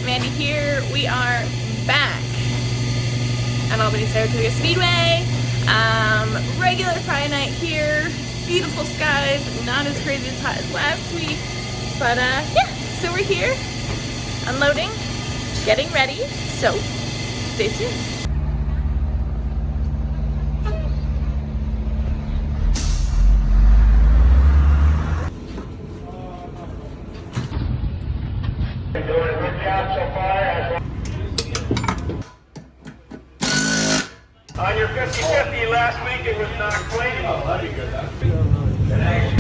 Mandee here. We are back at Albany Saratoga Speedway. Regular Friday night here. Beautiful skies. Not as crazy as hot as last week. But yeah, so we're here. Unloading. Getting ready. So stay tuned. Doing a good job so far. On your 50-50 last week, it was not clean. Oh, that'd be good. Today,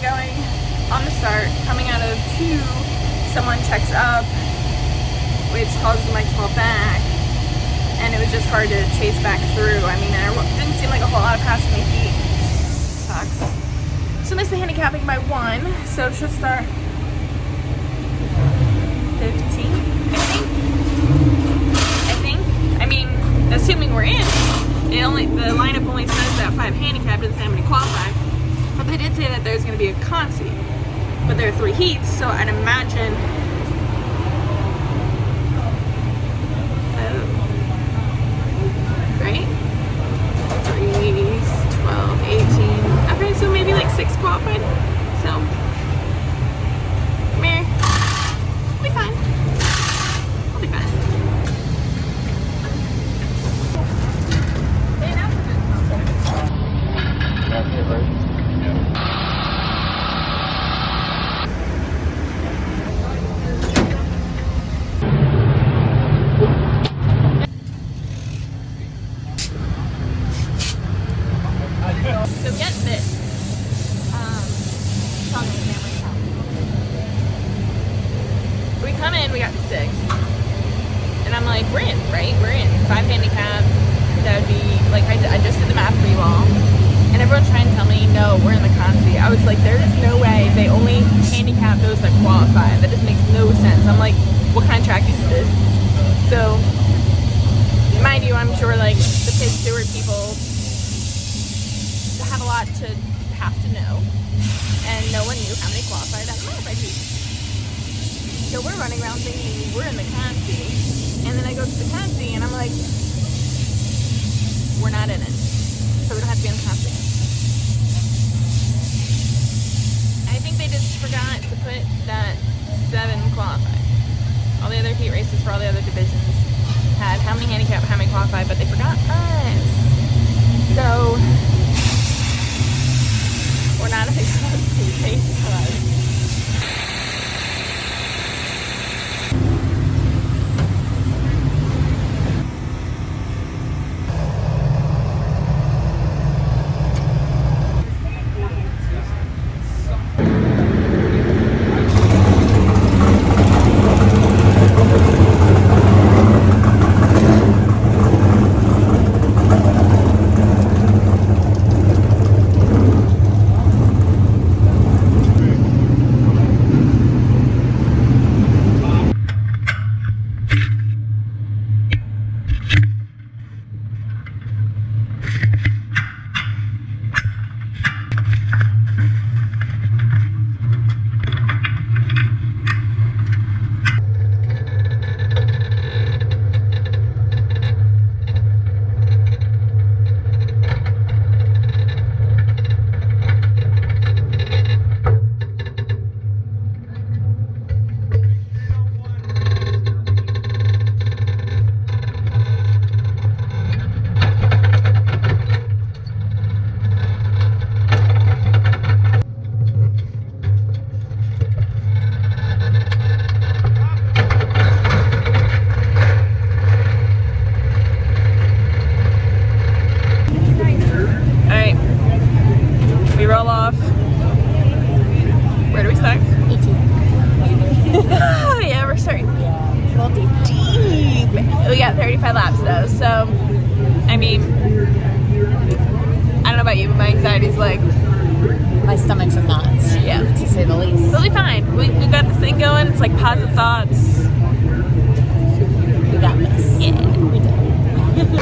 going on the start, coming out of 2, someone checks up, which causes Mike to fall back, and it was just hard to chase back through. I mean, there didn't seem like a whole lot of passing the heat. Sucks. So missed the handicapping by 1, so she'll start 15, I think. I mean, assuming we're in, the lineup only says that 5 handicapped, doesn't have any qualified. But they did say that there's going to be a consi. But there are 3 heats, so I'd imagine. Right? 3, 12, 18. Okay, so maybe like 6 qualified. So, come here. We'll be fine. We'll be fine. So get this. We come in, we got the 6th. And I'm like, we're in, right? We're in. 5 handicap. That would be, like, I just did the math for you all. And everyone's trying to tell me, no, we're in the consi. I was like, there is no way they only handicap those that qualify. That just makes no sense. I'm like, what kind of track is this? So, mind you, I'm sure, like, the pit steward people have a lot to have to know, and no one knew how many qualified at the modified heat. So we're running around thinking we're in the consi, and then I go to the consi and I'm like, we're not in it, so we don't have to be in the consi. I think they just forgot to put that 7 qualified. All the other heat races for all the other divisions had how many handicap, how many qualified, but they forgot us. So we're not a big race club. We got 35 laps though, so I mean, I don't know about you, but my anxiety's like, my stomach's in knots. Yeah, to say the least. Totally fine. We got this thing going. It's like positive thoughts. We got this. Yeah, we did.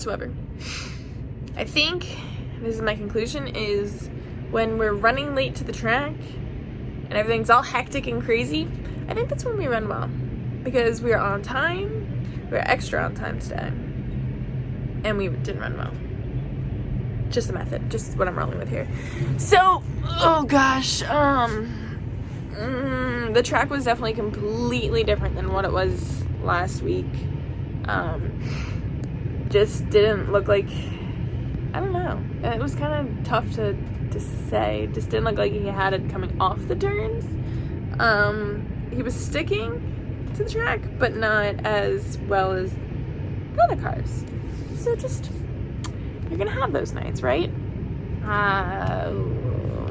whatsoever. I think, this is my conclusion, is when we're running late to the track and everything's all hectic and crazy, I think that's when we run well. Because we are on time, we are extra on time today, and we didn't run well. Just the method, just what I'm rolling with here. So, oh gosh, the track was definitely completely different than what it was last week. Just didn't look like, I don't know, it was kind of tough to say. Just didn't look like he had it coming off the turns. He was sticking to the track, but not as well as the other cars. So just, you're gonna have those nights, right? I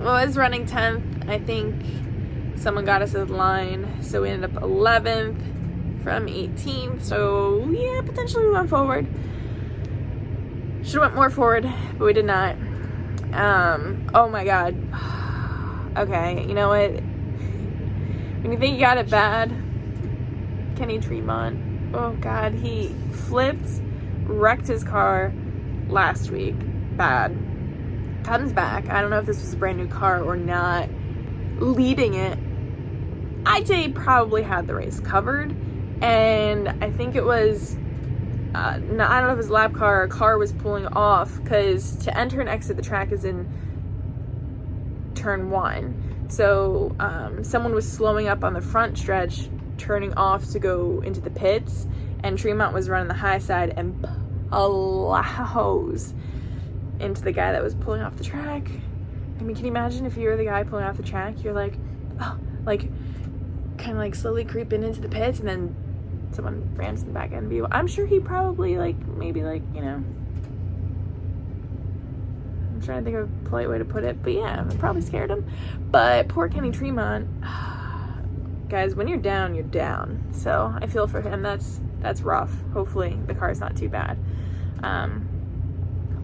was running 10th. I think someone got us at the line, so we ended up 11th from 18th. So yeah, potentially we went forward. Should have went more forward, but we did not. Oh my god. Okay, you know what? When you think you got it bad, Kenny Tremont, oh god, he flipped, wrecked his car last week, bad. Comes back, I don't know if this was a brand new car or not, leading it. I'd say he probably had the race covered, and I think it was, I don't know if it was a lap car or a car was pulling off, because to enter and exit the track is in turn 1. So someone was slowing up on the front stretch, turning off to go into the pits, and Tremont was running the high side and plows into the guy that was pulling off the track. I mean, can you imagine if you were the guy pulling off the track? You're like, oh, like, kind of like slowly creeping into the pits, and then someone rams in the back end view. I'm sure he probably, like, maybe, like, you know, I'm trying to think of a polite way to put it, but yeah, it probably scared him. But poor Kenny Tremont, guys, when you're down, you're down. So I feel for him. That's rough. Hopefully the car's not too bad.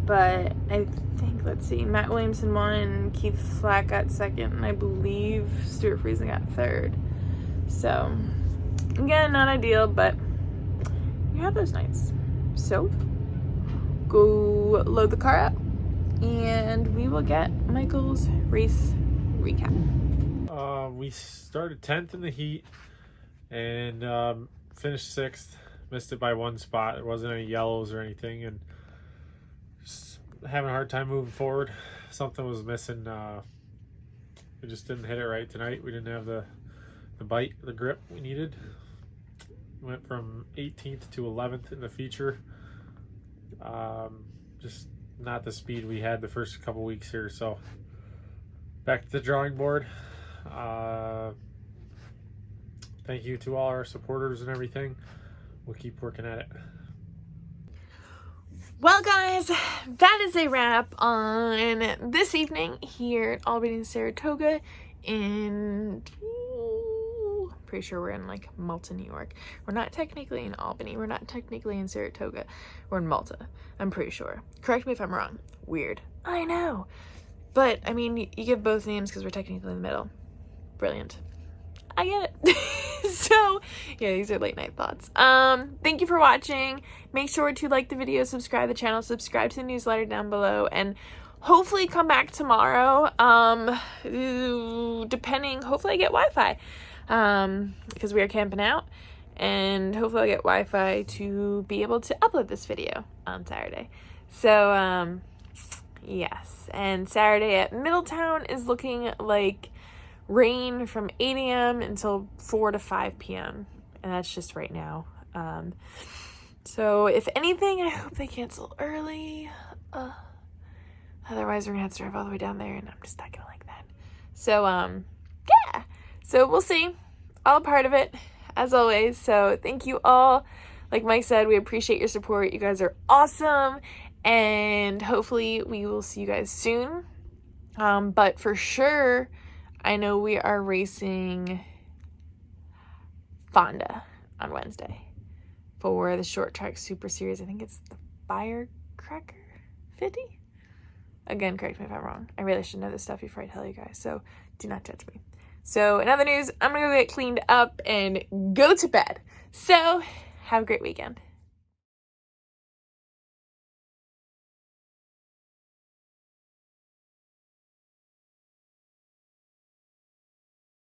But I think, let's see, Matt Williamson won, Keith Flack got second, and I believe Stuart Friesen got third. So again, not ideal, but you have those nights. So go load the car up, and we will get Michael's race recap. We started 10th in the heat and finished 6th. Missed it by 1 spot. There wasn't any yellows or anything, and just having a hard time moving forward. Something was missing. We just didn't hit it right tonight. We didn't have the bite, the grip we needed. Went from 18th to 11th in the feature. Just not the speed we had the first couple weeks here. So back to the drawing board. Thank you to all our supporters and everything. We'll keep working at it. Well, guys, that is a wrap on this evening here at Albany Saratoga in, pretty sure we're in like Malta, New York. We're not technically in Albany. We're not technically in Saratoga. We're in Malta. I'm pretty sure. Correct me if I'm wrong. Weird. I know. But, I mean, you give both names because we're technically in the middle. Brilliant. I get it. So, yeah, these are late night thoughts. Thank you for watching. Make sure to like the video, subscribe to the channel, subscribe to the newsletter down below, and hopefully come back tomorrow. Depending, hopefully I get Wi-Fi. Because we are camping out, and hopefully I'll get Wi-Fi to be able to upload this video on Saturday. So, yes, and Saturday at Middletown is looking like rain from 8 a.m. until 4 to 5 p.m. and that's just right now. So if anything, I hope they cancel early. Otherwise we're gonna have to drive all the way down there, and I'm just not gonna like that. So yeah, so we'll see. All a part of it, as always. So thank you all. Like Mike said, we appreciate your support. You guys are awesome, and hopefully we will see you guys soon. But for sure, I know we are racing Fonda on Wednesday for the short track super series. I think it's the Firecracker 50. Again, correct me if I'm wrong. I really should know this stuff before I tell you guys, so do not judge me. So in other news, I'm gonna go get cleaned up and go to bed. So have a great weekend.